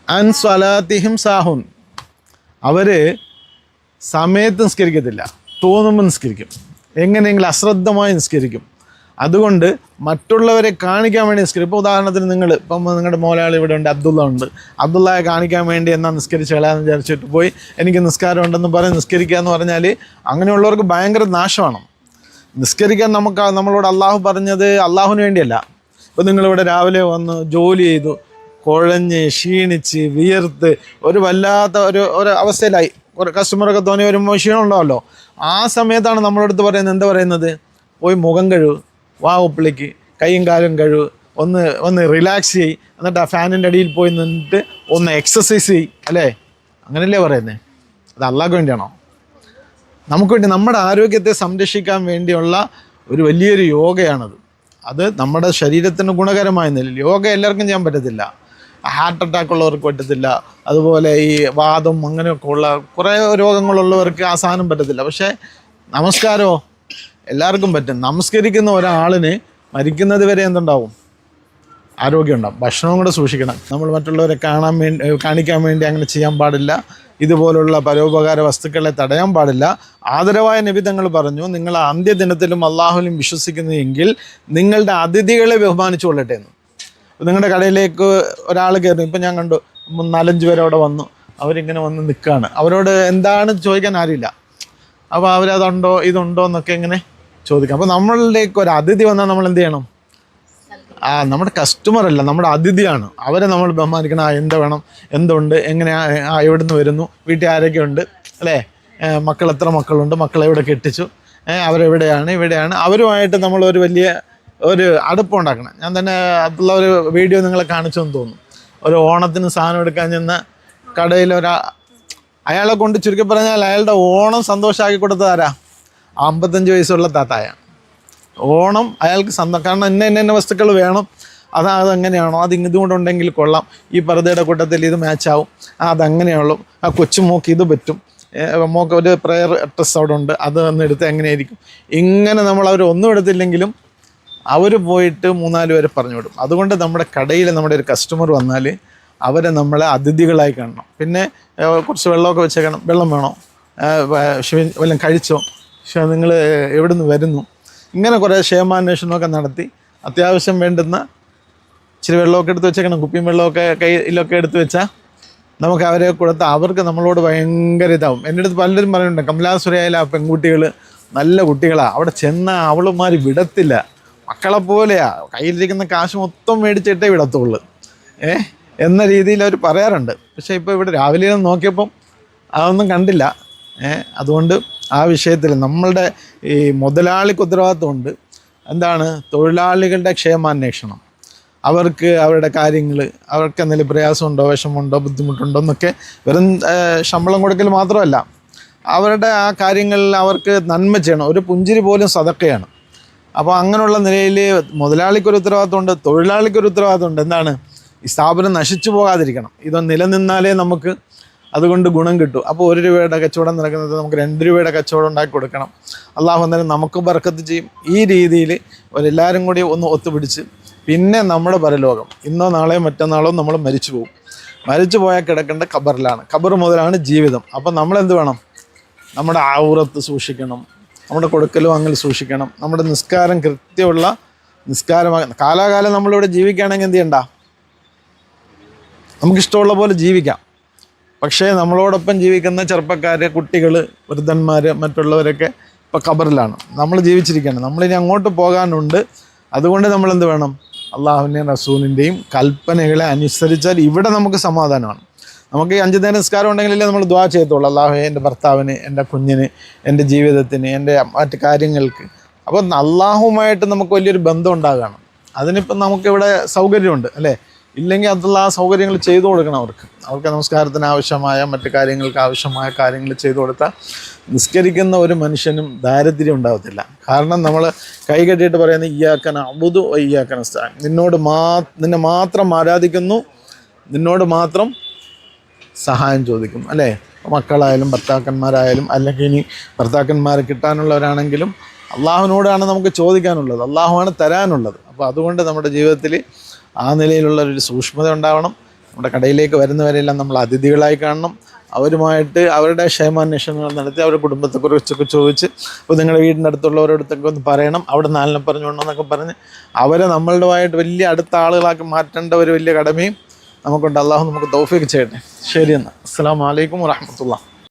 അൻ സ്വലാത്തിഹിം സാഹുൻ. അവർ സമയത്ത് നിസ്കരിക്കത്തില്ല, തോന്നുമ്പോൾ നിസ്കരിക്കും, എങ്ങനെയെങ്കിലും അശ്രദ്ധമായി നിസ്കരിക്കും. അതുകൊണ്ട് മറ്റുള്ളവരെ കാണിക്കാൻ വേണ്ടി നിസ്കരിക്കും. ഇപ്പോൾ ഉദാഹരണത്തിന് ഇപ്പം നിങ്ങളുടെ മോലാൾ ഇവിടെ ഉണ്ട്, അബ്ദുള്ള ഉണ്ട്. അബ്ദുള്ളയെ കാണിക്കാൻ വേണ്ടി എന്നാൽ നിസ്കരിച്ച് കളയാന്ന് വിചാരിച്ചിട്ട് പോയി എനിക്ക് നിസ്കാരം ഉണ്ടെന്ന് പറഞ്ഞ് നിസ്കരിക്കുക എന്ന് പറഞ്ഞാൽ അങ്ങനെയുള്ളവർക്ക് ഭയങ്കര നാശമാണ്. നിസ്കരിക്കാൻ നമ്മളോട് അള്ളാഹു പറഞ്ഞത് അള്ളാഹുവിന് വേണ്ടിയല്ല. ഇപ്പോൾ നിങ്ങളിവിടെ രാവിലെ വന്ന് ജോലി ചെയ്തു, കുഴഞ്ഞ് ക്ഷീണിച്ച് വിയർത്ത് ഒരു വല്ലാത്ത ഒരു അവസ്ഥയിലായി, ഒരു കസ്റ്റമറൊക്കെ തോന്നി ഒരു ക്ഷീണം ഉണ്ടാവല്ലോ. ആ സമയത്താണ് നമ്മളടുത്ത് പറയുന്നത്, എന്താ പറയുന്നത്, പോയി മുഖം കഴുകു, ഉപ്പിളിക്ക് കൈയും കാലും കഴുകു, ഒന്ന് റിലാക്സ് ചെയ്യ്, എന്നിട്ട് ആ ഫാനിൻ്റെ അടിയിൽ പോയി നിന്നിട്ട് ഒന്ന് എക്സസൈസ് ചെയ്യ്, അല്ലേ? അങ്ങനെയല്ലേ പറയുന്നത്? അത് അള്ളാഹ്ക്ക് വേണ്ടിയാണോ? നമുക്ക് വേണ്ടി നമ്മുടെ ആരോഗ്യത്തെ സംരക്ഷിക്കാൻ വേണ്ടിയുള്ള ഒരു വലിയൊരു യോഗയാണത്. അത് നമ്മുടെ ശരീരത്തിന് ഗുണകരമായ നിലയിൽ. യോഗ എല്ലാവർക്കും ചെയ്യാൻ പറ്റത്തില്ല. ഹാർട്ട് അറ്റാക്ക് ഉള്ളവർക്ക് പറ്റത്തില്ല, അതുപോലെ ഈ വാദം അങ്ങനെയൊക്കെ ഉള്ള കുറേ രോഗങ്ങളുള്ളവർക്ക് ആ സാധനം പറ്റത്തില്ല. പക്ഷേ നമസ്കാരമോ എല്ലാവർക്കും പറ്റും. നമസ്കരിക്കുന്ന ഒരാളിന് മരിക്കുന്നത് വരെ എന്തുണ്ടാവും? ആരോഗ്യം ഉണ്ടാവും. ഭക്ഷണവും കൂടെ സൂക്ഷിക്കണം. നമ്മൾ മറ്റുള്ളവരെ കാണിക്കാൻ വേണ്ടി അങ്ങനെ ചെയ്യാൻ പാടില്ല. ഇതുപോലുള്ള പരോപകാര വസ്തുക്കളെ തടയാൻ പാടില്ല. ആദരവായ നബി തങ്ങൾ പറഞ്ഞു, നിങ്ങൾ അന്ത്യദിനത്തിലും അള്ളാഹുവിലും വിശ്വസിക്കുന്നു എങ്കിൽ നിങ്ങളുടെ അതിഥികളെ ബഹുമാനിച്ചു കൊള്ളട്ടെ എന്ന്. നിങ്ങളുടെ കടയിലേക്ക് ഒരാൾ കയറി, ഇപ്പം ഞാൻ കണ്ടു 4-5 പേര് അവിടെ വന്നു, അവരിങ്ങനെ വന്ന് നിൽക്കുകയാണ്. അവരോട് എന്താണ് ചോദിക്കാൻ ആരില്ല. അപ്പോൾ അവരതുണ്ടോ ഇതുണ്ടോ എന്നൊക്കെ ഇങ്ങനെ ചോദിക്കാം. അപ്പോൾ നമ്മളിലേക്ക് ഒരു അതിഥി വന്നാൽ നമ്മൾ എന്ത് ചെയ്യണം? നമ്മുടെ കസ്റ്റമർ അല്ല, നമ്മുടെ അതിഥിയാണ്. അവരെ നമ്മൾ ബഹുമാനിക്കണം. എന്താ വേണം, എന്തുണ്ട്, എങ്ങനെയാണ്, എവിടുന്ന് വരുന്നു, വീട്ടിൽ ആരൊക്കെ ഉണ്ട്, അല്ലേ, മക്കൾ എത്ര മക്കളുണ്ട്, മക്കളെ എവിടെ കെട്ടിച്ചു, ഇവിടെയാണ്. അവരുമായിട്ട് നമ്മളൊരു വലിയ ഒരു അടുപ്പമുണ്ടാക്കണം. ഞാൻ തന്നെ അതുള്ള ഒരു വീഡിയോ നിങ്ങളെ കാണിച്ചെന്ന് തോന്നുന്നു. ഒരു ഓണത്തിന് സാധനം എടുക്കാൻ ചെന്ന കടയിൽ അയാളെ കൊണ്ട് ചുരുക്കി പറഞ്ഞാൽ അയാളുടെ ഓണം സന്തോഷമാക്കി കൊടുത്തത് ആരാ? 55 വയസ്സുള്ള താത്തായ. ഓണം അയാൾക്ക് കാരണം ഇന്ന വസ്തുക്കൾ വേണം, അതങ്ങനെയാണോ, ഇതുകൊണ്ടുണ്ടെങ്കിൽ കൊള്ളാം, ഈ പർദ്ദയുടെ കൂട്ടത്തിൽ ഇത് മാച്ചാവും, അതങ്ങനെയുള്ളൂ, ആ കൊച്ചുമോക്ക് ഇത് പറ്റും, മോക്ക് ഒരു പ്രെയർ ഡ്രസ് അവിടെ ഉണ്ട്, അത് ഒന്ന് എടുത്ത് എങ്ങനെയായിരിക്കും. ഇങ്ങനെ നമ്മൾ അവർ ഒന്നും എടുത്തില്ലെങ്കിലും അവർ പോയിട്ട് 3-4 പേരെ പറഞ്ഞു വിടും. അതുകൊണ്ട് നമ്മുടെ കടയിൽ നമ്മുടെ ഒരു കസ്റ്റമർ വന്നാൽ അവരെ നമ്മളെ അതിഥികളായി കാണണം. പിന്നെ കുറച്ച് വെള്ളമൊക്കെ വെച്ചേക്കണം. വെള്ളം വേണോ, വല്ലതും കഴിച്ചോ, നിങ്ങൾ എവിടെ നിന്ന് വരുന്നു, ഇങ്ങനെ കുറേ ക്ഷേമാന്വേഷണമൊക്കെ നടത്തി അത്യാവശ്യം വേണ്ടുന്ന ഇച്ചിരി വെള്ളമൊക്കെ എടുത്ത് വെച്ചേക്കണം. കുപ്പിയും വെള്ളമൊക്കെ കയ്യിലൊക്കെ എടുത്ത് വെച്ചാൽ നമുക്ക് അവരെ കൊടുത്താൽ അവർക്ക് നമ്മളോട് ഭയങ്കര ഇതാവും. എൻ്റെ അടുത്ത് പലരും പറയുന്നുണ്ട്, കമലാസുരയിലെ ആ പെൺകുട്ടികൾ നല്ല കുട്ടികളാണ്, അവിടെ ചെന്നാൽ അവളുമാർ വിടത്തില്ല, മക്കളെ പോലെയാ, കയ്യിലിരിക്കുന്ന കാശ് മൊത്തം മേടിച്ചിട്ടേ വിടത്തുള്ളൂ എന്ന രീതിയിൽ അവർ പറയാറുണ്ട്. പക്ഷേ ഇപ്പോൾ ഇവിടെ രാവിലെ നോക്കിയപ്പം അതൊന്നും കണ്ടില്ല. അതുകൊണ്ട് ആ വിഷയത്തിൽ നമ്മളുടെ ഈ മുതലാളിക്ക് ഉത്തരവാദിത്വമുണ്ട്. എന്താണ്? തൊഴിലാളികളുടെ ക്ഷേമാന്വേഷണം, അവർക്ക് അവരുടെ കാര്യങ്ങൾ, അവർക്ക് എന്തെങ്കിലും പ്രയാസമുണ്ടോ, വിഷമമുണ്ടോ, ബുദ്ധിമുട്ടുണ്ടോ എന്നൊക്കെ വെറും ശമ്പളം കൊടുക്കൽ മാത്രമല്ല, അവരുടെ ആ കാര്യങ്ങളിൽ അവർക്ക് നന്മ ചെയ്യണം. ഒരു പുഞ്ചിരി പോലും സദക്കയാണ്. അപ്പോൾ അങ്ങനെയുള്ള നിലയിൽ മുതലാളിക്കൊരു ഉത്തരവാദിത്തമുണ്ട്, തൊഴിലാളിക്കൊരു ഉത്തരവാദിത്തമുണ്ട്. എന്താണ്? ഈ സ്ഥാപനം നശിച്ചു പോകാതിരിക്കണം. ഇതൊന്ന് നിലനിന്നാലേ നമുക്ക് അതുകൊണ്ട് ഗുണം കിട്ടും. അപ്പോൾ 1 രൂപയുടെ കച്ചവടം നടക്കുന്നത് നമുക്ക് 2 രൂപയുടെ കച്ചവടം ഉണ്ടാക്കി കൊടുക്കണം. അള്ളാഹു അന്നേരം നമുക്ക് ബർക്കത്ത് ചെയ്യും. ഈ രീതിയിൽ എല്ലാവരും കൂടി ഒന്ന് ഒത്തുപിടിച്ച് പിന്നെ നമ്മുടെ പരലോകം, ഇന്നോ നാളെയോ മറ്റന്നാളോ നമ്മൾ മരിച്ചു പോകും. മരിച്ചു പോയാൽ കിടക്കേണ്ട ഖബറിലാണ്. ഖബർ മുതലാണ് ജീവിതം. അപ്പം നമ്മളെന്ത് വേണം? നമ്മുടെ ഔറത്ത് സൂക്ഷിക്കണം, നമ്മുടെ കൊടുക്കലും അങ്ങനെ സൂക്ഷിക്കണം, നമ്മുടെ നിസ്കാരം കൃത്യമുള്ള നിസ്കാരമാകണം. കാലാകാലം നമ്മളിവിടെ ജീവിക്കുകയാണെങ്കിൽ എന്ത് ചെയ്യണ്ട, നമുക്കിഷ്ടമുള്ള പോലെ ജീവിക്കാം. പക്ഷേ നമ്മളോടൊപ്പം ജീവിക്കുന്ന ചെറുപ്പക്കാർ, കുട്ടികൾ, വൃദ്ധന്മാർ, മറ്റുള്ളവരൊക്കെ ഇപ്പോൾ ഖബറിലാണ്. നമ്മൾ ജീവിച്ചിരിക്കുകയാണ്. നമ്മളിനി അങ്ങോട്ട് പോകാനുണ്ട്. അതുകൊണ്ട് നമ്മളെന്ത് വേണം? അള്ളാഹുവിൻ്റെയും റസൂലിൻ്റെയും കൽപ്പനകളെ അനുസരിച്ചാൽ ഇവിടെ നമുക്ക് സമാധാനമാണ്. നമുക്ക് 5 നേരം നിസ്കാരം ഉണ്ടെങ്കിലല്ലേ നമ്മൾ ദുആ ചെയ്യത്തുള്ളൂ. അള്ളാഹുവേ, എൻ്റെ ഭർത്താവിന്, എൻ്റെ കുഞ്ഞിന്, എൻ്റെ ജീവിതത്തിന്, എൻ്റെ മറ്റ് കാര്യങ്ങൾക്ക്. അപ്പോൾ അള്ളാഹുമായിട്ട് നമുക്ക് വലിയൊരു ബന്ധം ഉണ്ടാകണം. അതിനിപ്പം നമുക്കിവിടെ സൗകര്യമുണ്ട്, അല്ലേ? ഇല്ലെങ്കിൽ അതുള്ള ആ സൗകര്യങ്ങൾ ചെയ്തു കൊടുക്കണം അവർക്ക് നമസ്കാരത്തിന് ആവശ്യമായ മറ്റു കാര്യങ്ങൾക്ക് ആവശ്യമായ കാര്യങ്ങൾ ചെയ്തു കൊടുത്താൽ നിസ്കരിക്കുന്ന ഒരു മനുഷ്യനും ദാരിദ്ര്യം ഉണ്ടാകത്തില്ല. കാരണം നമ്മൾ കൈ കെട്ടിയിട്ട് പറയുന്നത് ഇയ്യാക നഅ്ബുദു വ ഇയ്യാക നസ്തഈൻ, നിന്നെ മാത്രം ആരാധിക്കുന്നു, നിന്നോട് മാത്രം സഹായം ചോദിക്കും, അല്ലേ? മക്കളായാലും ഭർത്താക്കന്മാരായാലും, അല്ലെങ്കിൽ ഇനി ഭർത്താക്കന്മാരെ കിട്ടാനുള്ളവരാണെങ്കിലും അള്ളാഹുവിനോടാണ് നമുക്ക് ചോദിക്കാനുള്ളത്, അള്ളാഹുവാണ് തരാനുള്ളത്. അപ്പോൾ അതുകൊണ്ട് നമ്മുടെ ജീവിതത്തിൽ ആ നിലയിലുള്ള ഒരു സൂക്ഷ്മത ഉണ്ടാവണം. നമ്മുടെ കടയിലേക്ക് വരുന്നവരെല്ലാം നമ്മൾ അതിഥികളായി കാണണം. അവരുമായിട്ട് അവരുടെ ക്ഷേമാന്വേഷണങ്ങൾ നടത്തി അവരുടെ കുടുംബത്തെക്കുറിച്ചൊക്കെ ചോദിച്ച്, ഇപ്പോൾ നിങ്ങളുടെ വീടിൻ്റെ അടുത്തുള്ളവരോടത്തൊക്കെ ഒന്ന് പറയണം, അവിടെ നാലിനെ പറഞ്ഞുകൊണ്ടെന്നൊക്കെ പറഞ്ഞ് അവരെ നമ്മളുമായിട്ട് വലിയ അടുത്ത ആളുകളാക്കി മാറ്റേണ്ട ഒരു വലിയ കടമയും നമുക്കുണ്ട്. അള്ളാഹു നമുക്ക് തൗഫീഖ് ചെയ്യട്ടെ. ശരി എന്നാൽ. അസ്സലാമു അലൈക്കും വറഹ്മത്തുള്ളാഹി.